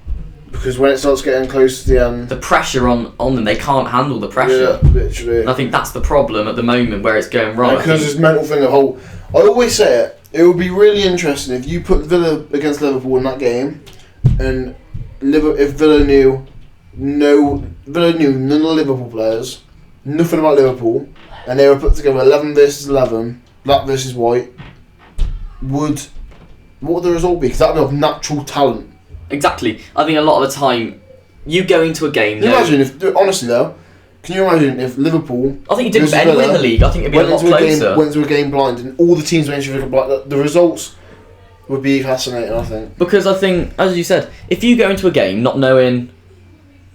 Because when it starts getting close to the end... The pressure on them, they can't handle the pressure. Yeah, literally. And I think that's the problem at the moment where it's going wrong. Because it's mental thing of whole... I always say it would be really interesting if you put Villa against Liverpool in that game and... If Villa knew none of the Liverpool players, nothing about Liverpool, and they were put together 11 versus 11, black versus white, what would the result be? Because that would be of natural talent. Exactly. I think a lot of the time, you go into a game... Can you imagine if Liverpool... I think you did with anyone in the league. I think it'd be a lot closer. Went into a game blind and all the teams went into a blind. The results... would be fascinating, I think. Because I think, as you said, if you go into a game not knowing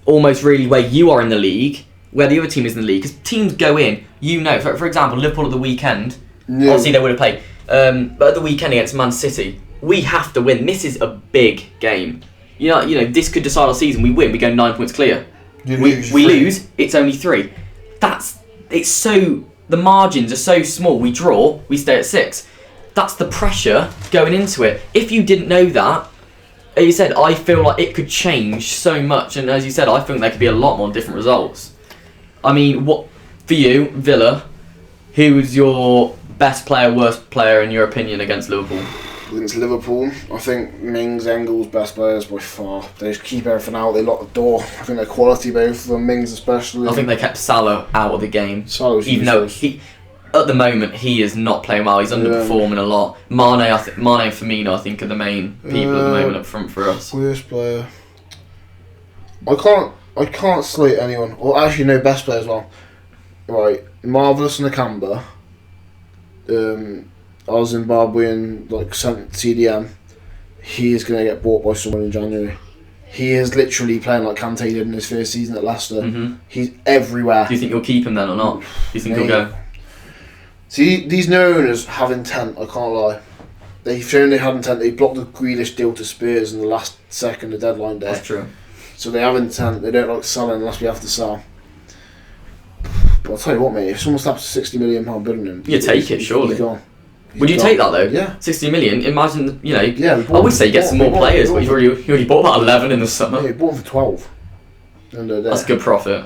almost really where you are in the league, where the other team is in the league, because teams go in, for example, Liverpool at the weekend, obviously they would have played, but at the weekend against Man City, we have to win. This is a big game. This could decide our season. We win, we go 9 points clear. We lose, it's only 3. The margins are so small. We draw, we stay at 6. That's the pressure going into it. If you didn't know that, as you said, I feel like it could change so much, and as you said, I think there could be a lot more different results. I mean, what for you, Villa? Who is your best player, worst player in your opinion against Liverpool? Against Liverpool, I think Mings, Engels, best players by far. They just keep everything out. They lock the door. I think they're quality, both of them. Mings especially. I think they kept Salah out of the game. Salah's even though at the moment he is not playing well. He's underperforming a lot. Mane and Firmino, I think, are the main people at the moment up front for us. Worst player. I can't slate anyone. Or actually, no, best player as well. Right, Marvellous Nakamba. Our Zimbabwean CDM. He is going to get bought by someone in January. He is literally playing like Kante did in his first season at Leicester. Mm-hmm. He's everywhere. Do you think you'll keep him then or not? Do you think he'll go? See, these new owners have intent, I can't lie. They've shown they had intent. They blocked the Grealish deal to Spurs in the last second of deadline day. That's true. So they have intent. They don't like selling unless we have to sell. But I'll tell you what, mate, if someone slaps a £60 million bid on him... You take it, surely. He's gone. Would you take that though? Yeah. 60 million? Imagine, Yeah, I would say you get some more players, but you already bought about 11 in the summer. Yeah, you bought him for 12. That's good profit.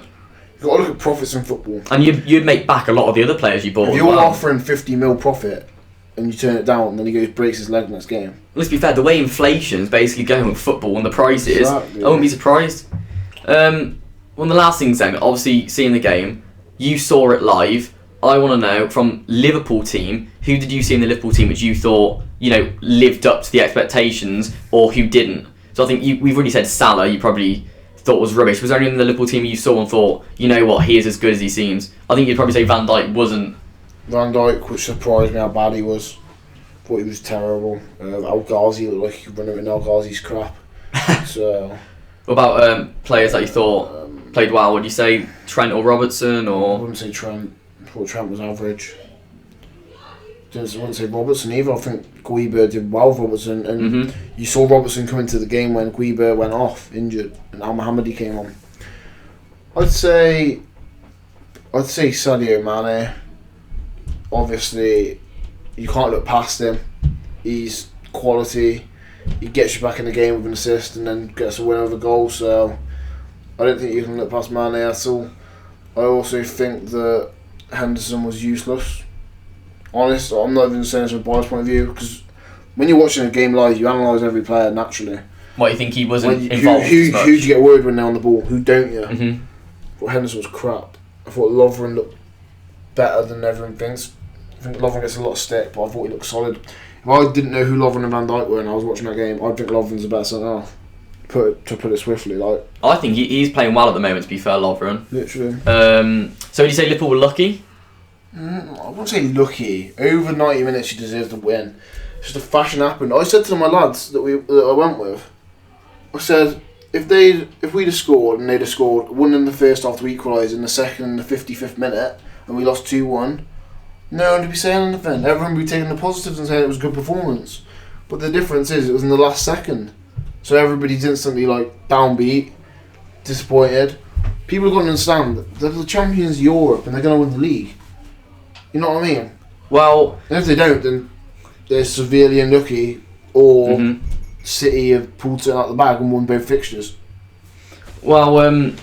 You've got to look at profits in football. And you'd make back a lot of the other players you bought. If you're offering 50 mil profit and you turn it down, and then he goes breaks his leg next game. Let's be fair, the way inflation's basically going with football and the prices, exactly. I wouldn't be surprised. One of the last things then, obviously seeing the game, you saw it live. I want to know from Liverpool team, who did you see in the Liverpool team which you thought, lived up to the expectations, or who didn't? So I think we've already said Salah, you probably thought was rubbish. Was there anyone in the Liverpool team you saw and thought, you know what, he is as good as he seems? I think you'd probably say Van Dijk wasn't. Van Dijk, which surprised me how bad he was. Thought he was terrible. El Ghazi looked like he could run him in El Ghazi's crap. So. What about players that you thought played well? Would you say Trent or Robertson or? I wouldn't say Trent. I thought Trent was average. I wouldn't say Robertson either. I think Guiber did well for Robertson, and you saw Robertson come into the game when Guiber went off injured and Al Mohammadi came on. I'd say Sadio Mane. Obviously, you can't look past him. He's quality. He gets you back in the game with an assist and then gets a winner with a goal. So I don't think you can look past Mane at all. I also think that Henderson was useless. Honest, I'm not even saying this from a biased point of view, because when you're watching a game live, you analyse every player naturally. What, you think he wasn't involved as much? Who do you get worried when they're on the ball? Who don't you? Mm-hmm. I thought Henderson was crap. I thought Lovren looked better than everyone thinks. I think Lovren gets a lot of stick, but I thought he looked solid. If I didn't know who Lovren and Van Dijk were and I was watching that game, I'd think Lovren's a better centre half. To put it swiftly, I think he's playing well at the moment, to be fair, Lovren. Literally. So would you say Liverpool were lucky? I wouldn't say lucky. Over 90 minutes, you deserve to win. It's just a fashion happened. I said to my lads that I went with, I said, if we'd have scored and they'd have scored one in the first half to equalise in the second and the 55th minute, and we lost 2-1, no one would be saying anything. Everyone would be taking the positives and saying it was a good performance. But the difference is, it was in the last second. So everybody's instantly downbeat, disappointed. People are going to understand that they're the champions of Europe and they're going to win the league. You know what I mean? Well, and if they don't, then they're severely unlucky, or City have pulled it out the bag and won both fixtures. Well,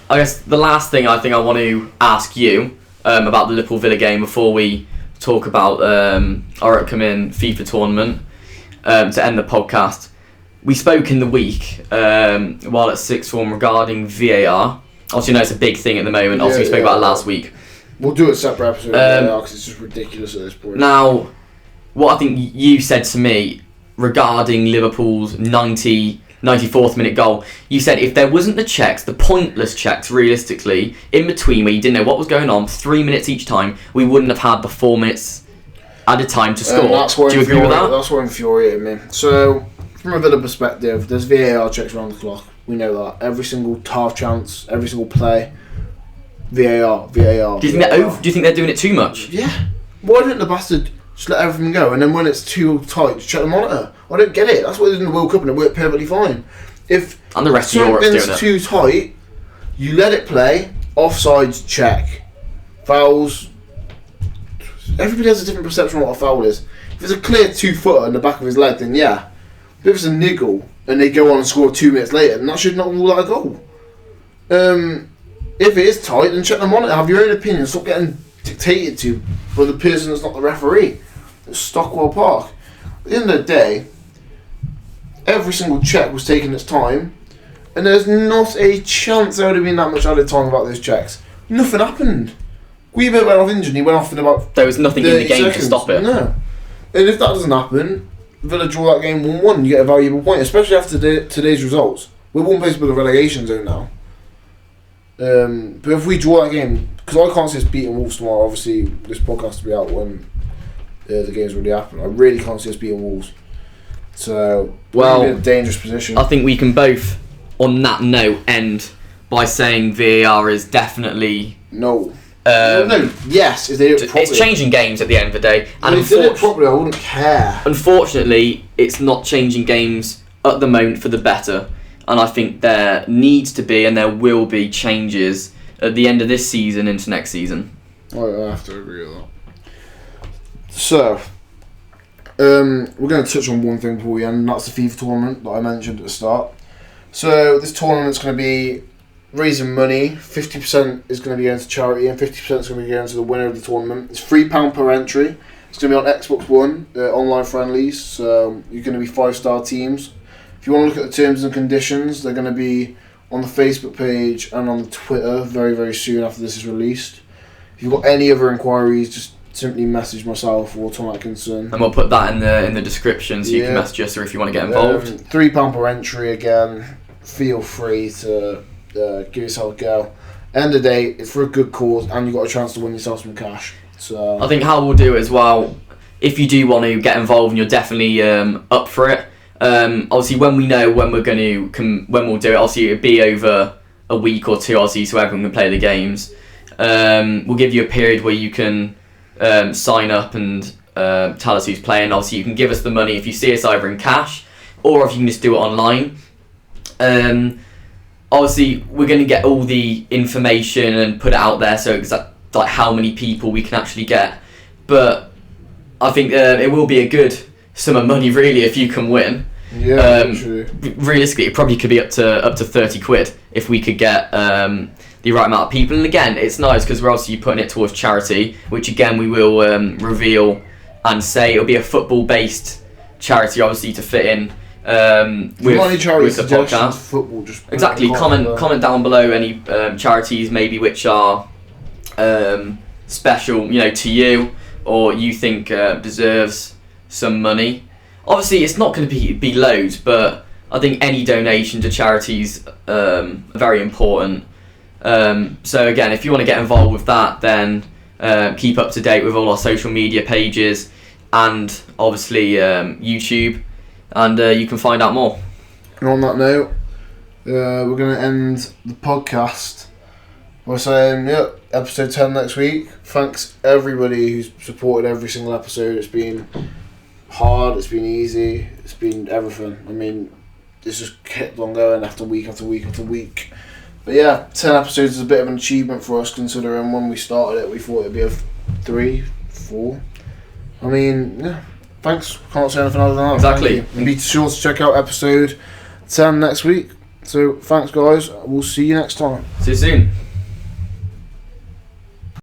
I guess the last thing I think I want to ask you about the Liverpool Villa game before we talk about our upcoming FIFA tournament to end the podcast. We spoke in the week while at sixth form regarding VAR. Obviously, it's a big thing at the moment. Obviously, we spoke about it last week. We'll do a separate episode because it's just ridiculous at this point. Now, what I think you said to me regarding Liverpool's 94th minute goal, you said if there wasn't the pointless checks realistically, in between where you didn't know what was going on, 3 minutes each time, we wouldn't have had the 4 minutes added time to score. Do you agree with that? That's what infuriated me. So, from a Villa perspective, there's VAR checks around the clock. We know that. Every single half chance, every single play, VAR. Do you think they're doing it too much? Yeah. Why didn't the bastard just let everything go, and then when it's too tight, just check the monitor? I don't get it. That's what they did in the World Cup, and it worked perfectly fine. And the rest of Europe's doing it. Something's too tight, you let it play. Offsides, check. Fouls. Everybody has a different perception of what a foul is. If it's a clear 2-footer in the back of his leg, then yeah. If it's a niggle and they go on and score 2 minutes later, then that should not rule out a goal. If it is tight, then check the monitor. Have your own opinion. Stop getting dictated to by the person that's not the referee. It's Stockwell Park. At the end of the day, every single check was taking its time, and there's not a chance there would have been that much added time about those checks. Nothing happened. Guiba went off injured. He went off in about. There was nothing in the game to stop it. No. And if that doesn't happen, Villa draw that game 1-1. You get a valuable point, especially after today's results. We're one place below the relegation zone now. But if we draw that game, because I can't see us beating Wolves tomorrow. Obviously, this podcast will be out when the game's already happened. I really can't see us beating Wolves. So, we're in a dangerous position. I think we can both, on that note, end by saying VAR is definitely... No. Yes, if they do it properly. It's changing games at the end of the day. And if they did it properly, I wouldn't care. Unfortunately, it's not changing games at the moment for the better. And I think there needs to be and there will be changes at the end of this season into next season. I have to agree with that. So, we're going to touch on one thing before we end, and that's the FIFA tournament that I mentioned at the start. So, this tournament's going to be raising money. 50% is going to be going to charity and 50% is going to be going to the winner of the tournament. It's £3 per entry. It's going to be on Xbox One, online friendlies, so you're going to be 5-star teams. If you want to look at the terms and conditions, they're going to be on the Facebook page and on the Twitter very, very soon after this is released. If you've got any other inquiries, just simply message myself or Tom Atkinson. And we'll put that in the description so you can message us or if you want to get involved. £3 per entry again. Feel free to give yourself a go. End of the day, it's for a good cause and you've got a chance to win yourself some cash. So I think how we'll do it as well, if you do want to get involved and you're definitely up for it, obviously when we know when we're going to when we'll do it, obviously it'll be over a week or two, obviously, so everyone can play the games. We'll give you a period where you can sign up and tell us who's playing. Obviously you can give us the money if you see us either in cash or if you can just do it online. Obviously we're going to get all the information and put it out there so like how many people we can actually get, but I think it will be a good sum of money really if you can win. Yeah, realistically it probably could be up to 30 quid if we could get the right amount of people. And again, it's nice because we're obviously putting it towards charity, which again we will reveal and say it'll be a football based charity, obviously, to fit in with the podcast. Football, just exactly. Comment down below any charities maybe which are special, to you or you think deserves some money. Obviously, it's not going to be loads, but I think any donation to charities are very important. So again, if you want to get involved with that, then keep up to date with all our social media pages and obviously YouTube, and you can find out more. And on that note, we're going to end the podcast by saying, episode 10 next week. Thanks everybody who's supported every single episode. It's been hard, it's been easy, it's been everything. I mean, it's just kept on going after week after week after week. But yeah, 10 episodes is a bit of an achievement for us, considering when we started it we thought it'd be a 3, 4. I mean, yeah, thanks, can't say anything other than that. Exactly. And be sure to check out episode 10 next week. So thanks guys, we'll see you next time. See you soon.